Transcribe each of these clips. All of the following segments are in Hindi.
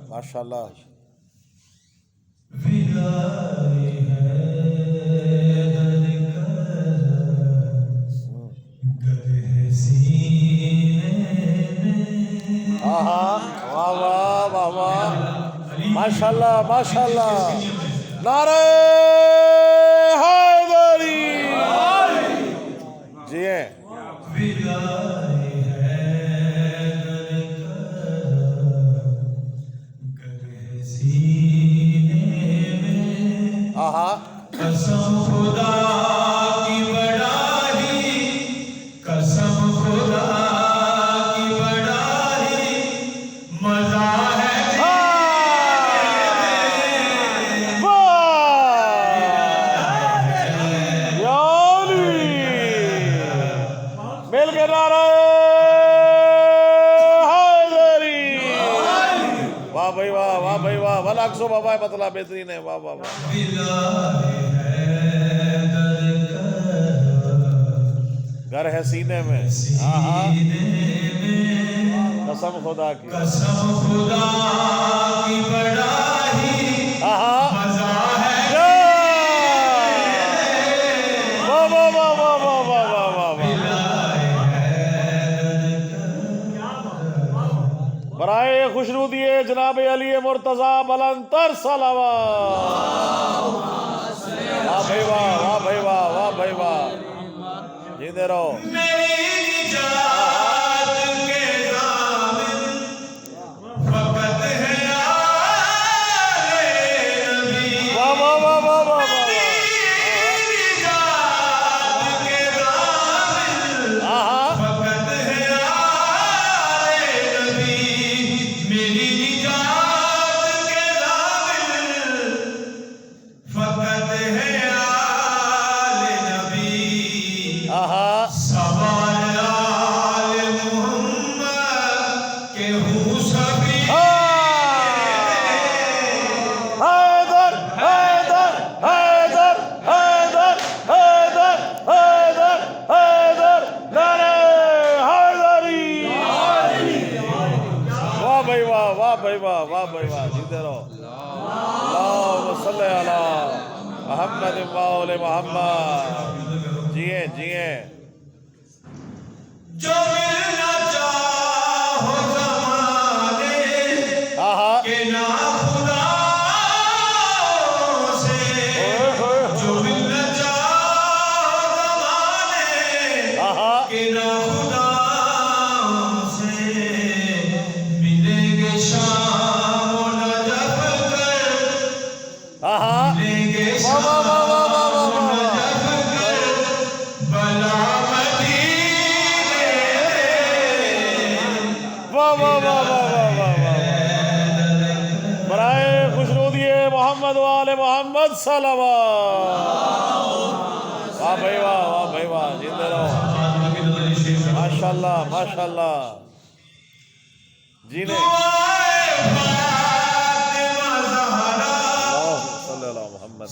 माशाल्लाह। वाह वाह वाह वाह, माशाल्लाह माशाल्लाह। नारे हैदरी जी हैं। कसम खुदा की बड़ाई, कसम खुदा की बड़ाई, मजा है मिल के नारा हैदरी। वाह भाई वाह, वाह भाई वाह, वाला अक्सो बाबा मतलब बेहतरीन है। वाह वाह वाह। घर है सीने में, कसम खुदा की, कसम खुदा की बड़ाई, मजा है वाह वाह वाह वाह वाह वाह वाह वाह। बराए खुशरू दिए जनाब अली मुर्तजा बुलंदतर सलावत। वाह भाई वाह, वाह भाई वाह, वाह भाई वाह, जीते रहो। वाह भाई वाह, वाह भाई वाह, जीते रहो। अल्लाहुम्मा सल्ली अला मुहम्मद मौले मोहम्मद। जिए जिए। जो मिलना चाहो ज़माने के ना खुदा से, जो मिलना चाहो ज़माने के ना खुदा से, मिलेंगे शाम और नजफ कर, मिलेंगे शाम और नजफ कर, बला मदीने। वाह वाह वाह वाह वाह वाह वाह। बराए खुशरू दिए मोहम्मद वाले मोहम्मद सलावत। वाह भाई वाह, वाह भाई वाह, जिंदे रहो। माशाल्लाह माशाल्लाह। जीने मोहम्मद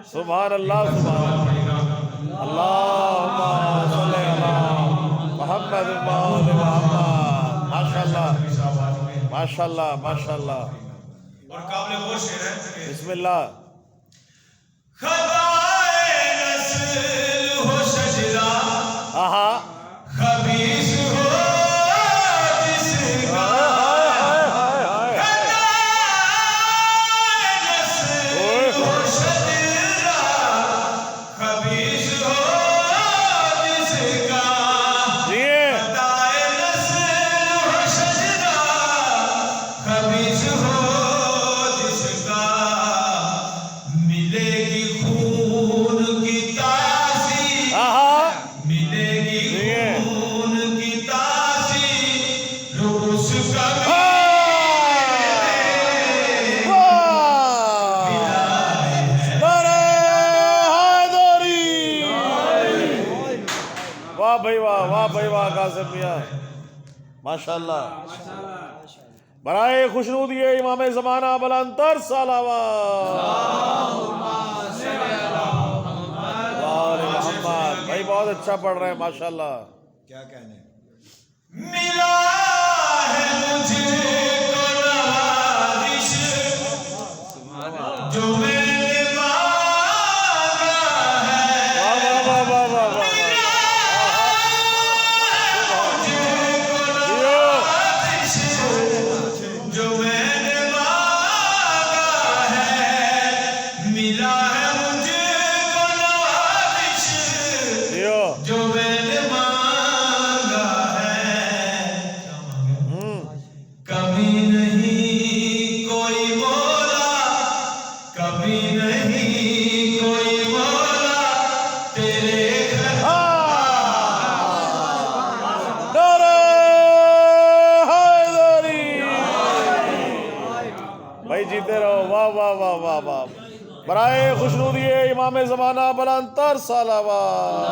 सुभान अल्लाह सुभान अल्लाहुम्मा सल्ली अला मुहम्मद मौले मोहम्मद। माशाल्लाह माशाल्लाह माशाल्लाह। और काबिल वो शेर है बिस्मिल्लाह। खदाए नस्ल हो शजरा, खबीस हो जिसका, खदाए नस्ल हो शजरा, खबीस हो भाई वाह कासिम मियाँ, माशाल्लाह। बराए खुशनूद ये इमाम ज़माना बुलंदतर सलावत मोहम्मद भाई, बहुत अच्छा पढ़ रहे हैं माशाल्लाह। क्या कहने, मिला है मुझको नवाज़िश जो मैंने मांगा है। वाह वाह वाह वाह वाह वाह, जो मैंने मांगा है, मिला है मुझको नवाज़िश जियो जो मैंने मांगा है। कभी नहीं कोई मौला, कभी नहीं कोई मौला तेरे घर। नारे हैदरी भाई, जीते रहो। वाह वाह वाह वाह वाह। बराए खुशनूद ये इमाम ज़माना बुलंदतर सलावत।